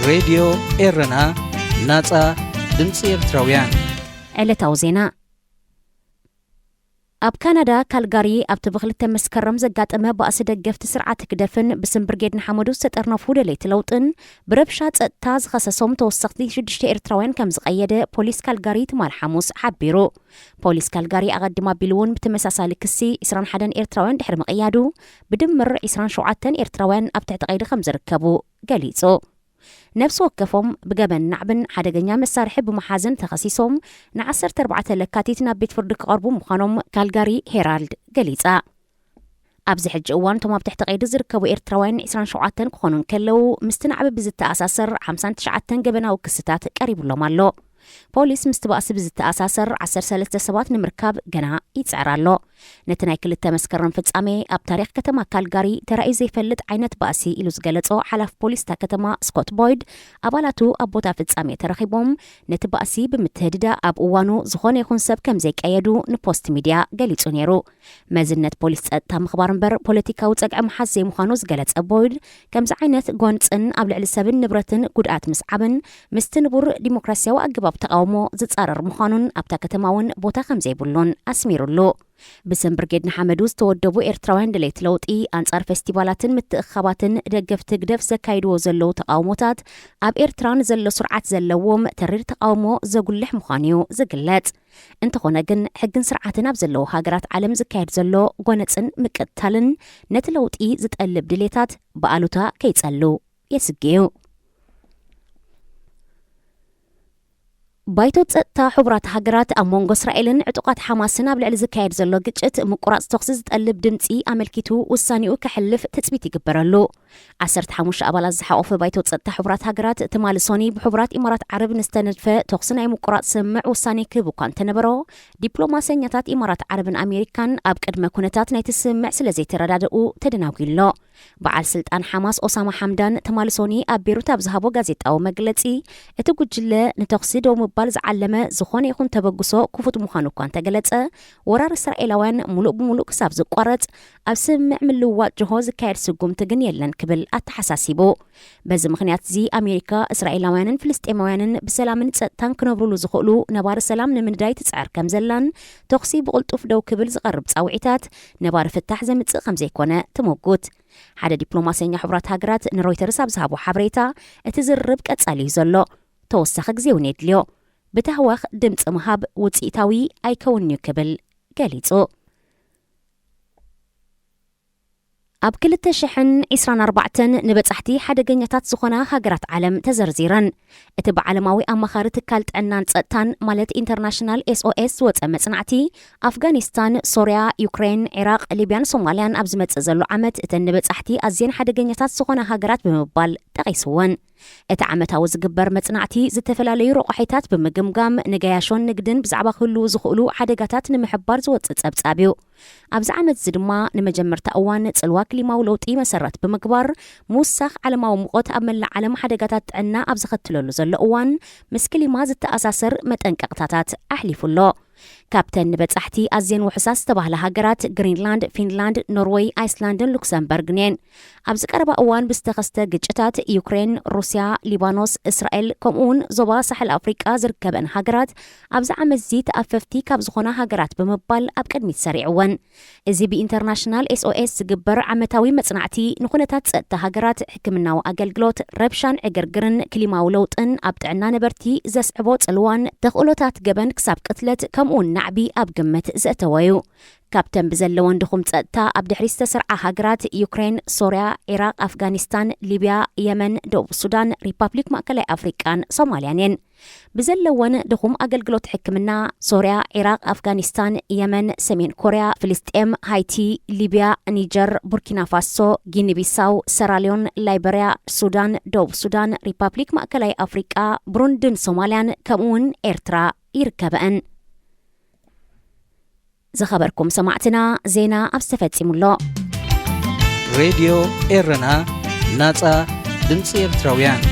ሬድዮ ኤረና ናጻ ድምፂ ኤርትራውያን ዕለታዊ ዜና ኣብ ካናዳ ካልጋሪ ኣብቲ ብኽልተ መስከረም ዘጋጠመ ባእሲ ደገፍቲ ስርዓት ክደፍን ብስም ብርጌድ ንሓመዱ ዝተጠርነፉ ደለይቲ ለውጥን ብረብሻ ጸጥታ ዝኸሰሶም ተወሰኽቲ 6 ኤርትራውያን ከም ዝቐየደ ፖሊስ ካልጋሪ ትማል ሐሙስ ሓቢሩ። ፖሊስ ካልጋሪ ኣቐዲማ ቢልውን ብተመሳሳሊ ክሲ 21 ኤርትራውያን ድሕሪ ምቕያዱ ብድምር 27 ኤርትራውያን ኣብ ትሕቲ ቀይዲ ከም ዝርከቡ ገሊጹ። ነፍሲ ወከፎም ብገበን ናዕብን ሓደገኛ መሳርሒ ብመሓዝን ተኸሲሶም ን14 ለካቲት ናብ ቤት ፍርዲ ክቐርቡ ምዃኖም ካልጋሪ ሄራልድ ገሊጻ። ኣብዚ ሕጂ እዋን ቶም ኣብ ትሕቲ ቀይዲ ዝርከቡ ኤርትራውያን 27 ክኾኑ ከለው ምስቲ ናዕቢ ብዝተኣሳሰር 59 ገበናዊ ክስታት ቀሪብሎም ኣሎ። ፖሊስ ምስቲ ባእሲ ብዝተኣሳሰር 13 ሰባት ንምርካብ ገና ይፅዕር ኣሎ። ነቲ ናይ ክልተ መስከረም ፍጻሜ ኣብ ታሪክ ከተማ ካልጋሪ ተራእዩ ዘይፈልጥ ዓይነት ባእሲ ኢሉ ዝገለጾ ሓላፍ ፖሊስ ታ ከተማ ስኮት ቦይድ ኣባላቱ ኣብ ቦታ ፍጻሜ ተረኺቦም ነቲ ባእሲ ብምትህድዳ ኣብ እዋኑ ዝኾነ ይኹን ሰብ ከም ዘይቀየዱ ንፖስት ሚድያ ገሊጹ ነይሩ። መዝነት ፖሊስ ጸጥታ ምኽባር እምበር ፖለቲካዊ ጸግዒ መሓዝ ዘይምዃኑ ዝገለጸ ቦይድ ከምዚ ዓይነት ጎንፅን ኣብ ልዕሊ ሰብን ንብረትን ጉድኣት ምስዓብን ምስቲ ንቡር ዲሞክራሲያዊ ኣገባብ ተቃውሞ ዝጻረር ምዃኑን ኣብታ ከተማ እውን ቦታ ከም ዘይብሉን ኣስሚሩሉ። ብስም ብርጌድ ንሓመዱ ዝተወደቡ ኤርትራውያን ድሌት ለውጢ ኣንጻር ፌስቲቫላትን ምትእኻባትን ደገፍቲ ግደፍ ዘካይድዎ ዘለዉ ተቃውሞታት ኣብ ኤርትራን ዘሎ ስርዓት ዘለዎም ተሪር ተቃውሞ ዘጉልሕ ምዃኑ እዩ ዝግለጽ። እንተኾነ ግን ሕግን ስርዓትን ኣብ ዘለዉ ሃገራት ዓለም ዝካየድ ዘሎ ጎነፅን ምቅትታልን ነቲ ለውጢ ዝጠልብ ድሌታት ብኣሉታ ከይጸሉ የስግዩ። ባይቶ ጸጥታ ሕቡራት ሃገራት ኣብ ሞንጎ እስራኤልን ዕጡቃት ሓማስን ኣብ ልዕሊ ዝካየድ ዘሎ ግጭት ምቁራጽ ተኽሲ ዝጠልብ ድምፂ ኣመልኪቱ ውሳኒኡ ከሕልፍ ትጽቢት ይግበረሉ። 15 ኣባላት ዝሓቆፈ ባይቶ ጸጥታ ሕቡራት ሃገራት ትማሊ ሶኒ ብሕቡራት ኢማራት ዓረብ ንዝተነድፈ ተኽሲ ናይ ምቁራጽ ስምዕ ውሳኔ ክህብ እኳ እንተነበሮ ዲፕሎማሰኛታት ኢማራት ዓረብን ኣሜሪካን ኣብ ቅድመ ኩነታት ናይቲ ስምዕ ስለ ዘይተረዳድኡ ተደናጊሎ። በዓል ስልጣን ሓማስ ኦሳማ ሓምዳን ትማሊ ሶኒ ኣብ ቤሩት ኣብ ዝሃቦ ጋዜጣዊ መግለጺ እቲ ጉጅለ ንተኽሲ ደው ምባል ዝዓለመ ዝኾነ ይኹን ተበግሶ ክፉት ምዃኑ እኳ እንተገለጸ ወራር እስራኤላውያን ሙሉእ ብሙሉእ ክሳብ ዝቋረጽ ኣብ ስምዕ ምልውዋጥ ጅሆ ዝካየድ ስጉምቲ ግን የለን ክብል ኣተሓሳሲቡ። በዚ ምኽንያት እዚ ኣሜሪካ እስራኤላውያንን ፍልስጤማውያንን ብሰላምን ጸጥታን ክነብሩሉ ዝኽእሉ ነባሪ ሰላም ንምንዳይ ትጽዕር ከም ዘላን ተኽሲ ብቕልጡፍ ደው ክብል ዝቐርብ ጻውዒታት ነባሪ ፍታሕ ዘምጽእ ከም ዘይኮነ ትሞጉት። ሓደ ዲፕሎማሰኛ ሕቡራት ሃገራት ንሮይተርስ ኣብ ዝሃቦ ሓበሬታ እቲ ዝርብ ቀጻሊ እዩ ዘሎ ተወሳኺ ግዜ እውን የድልዮ ብተህዋኽ ድምፂ ምሃብ ውፅኢታዊ ኣይከውን እዩ ክብል ገሊጹ። ኣብ 2024 ንበጻሕቲ ሓደገኛታት ዝኾና ሃገራት ዓለም ተዘርዚረን። እቲ ብዓለማዊ ኣማኻሪ ትካል ጥዕናን ጸጥታን ማለት ኢንተርናሽናል SOS ዝወፀ መጽናዕቲ ኣፍጋኒስታን፣ ሶርያ፣ ዩክሬን፣ ኢራቅ፣ ሊብያን፣ ሶማልያን ኣብ ዝመጽእ ዘሎ ዓመት እተን ንበጻሕቲ ኣዝየን ሓደገኛታት ዝኾና ሃገራት ብምባል ጠቒስወን። እቲ ዓመታዊ ዝግበር መጽናዕቲ ዝተፈላለዩ ረቑሒታት ብምግምጋም ንገያሾን ንግድን ብዛዕባ ክህልው ዝኽእሉ ሓደጋታት ንምሕባር ዝወፅእ ጸብጻብ እዩ። ኣብዚ ዓመት እዚ ድማ ንመጀመርታ እዋን ጽልዋ ክሊማዊ ለውጢ መሰረት ብምግባር ምውሳኽ ዓለማዊ ሙቐት ኣብ መላእ ዓለም ሓደጋታት ጥዕና ኣብ ዝኸትለሉ ዘሎ እዋን ምስ ክሊማ ዝተኣሳሰር መጠንቀቕታታት ኣሕሊፉሎ። ካብተን ንበጻሕቲ ኣዝየን ውሕሳስ ዝተባህላ ሃገራት ግሪንላንድ፣ ፊንላንድ፣ ኖርዌይ፣ ኣይስላንድን ሉክሰምበርግን እየን። ኣብዚ ቀረባ እዋን ብዝተኸስተ ግጭታት ዩክሬን፣ ሩስያ፣ ሊባኖስ፣ እስራኤል ከምኡውን ዞባ ሳሕል ኣፍሪቃ ዝርከበን ሃገራት ኣብዚ ዓመት እዚ ተኣፈፍቲ ካብ ዝኾና ሃገራት ብምባል ኣብ ቅድሚት ሰሪዕወን። እዚ ብኢንተርናሽናል SOS ዝግበር ዓመታዊ መጽናዕቲ ንኹነታት ጸጥታ ሃገራት ሕክምናዊ ኣገልግሎት፣ ረብሻን ዕግርግርን፣ ክሊማዊ ለውጥን ኣብ ጥዕና ነበርቲ ዘስዕቦ ጽልዋን ተኽእሎታት ገበን ክሳብ ቅትለት ከምኡውን ናዕቢ ኣብ ግምት ዘእተወዩ። ካብተን ብዘለወን ድኹም ጸጥታ ኣብ ድሕሪ ዝተሰርዓ ሃገራት ዩክሬን፣ ሶርያ፣ ኢራቅ፣ ኣፍጋኒስታን፣ ሊብያ፣ የመን፣ ደቡብ ሱዳን፣ ሪፐብሊክ ማእከላይ ኣፍሪቃን ሶማልያን እየን። ብዘለወን ድኹም ኣገልግሎት ሕክምና ሶርያ፣ ኢራቅ፣ ኣፍጋኒስታን፣ የመን፣ ሰሜን ኮርያ፣ ፍልስጤም፣ ሃይቲ፣ ሊብያ፣ ኒጀር፣ ቡርኪና ፋሶ፣ ጊኒቢሳው፣ ሰራሊዮን፣ ላይበርያ፣ ሱዳን፣ ደቡብ ሱዳን፣ ሪፐብሊክ ማእከላይ ኣፍሪቃ፣ ብሩንድን ሶማልያን ከምኡውን ኤርትራ ይርከበአን። ዝኸበርኩም ሰማዕትና ዜና ኣብ ዝተፈጺሙሎ ሬድዮ ኤረና ናጻ ድምፂ ኤርትራውያን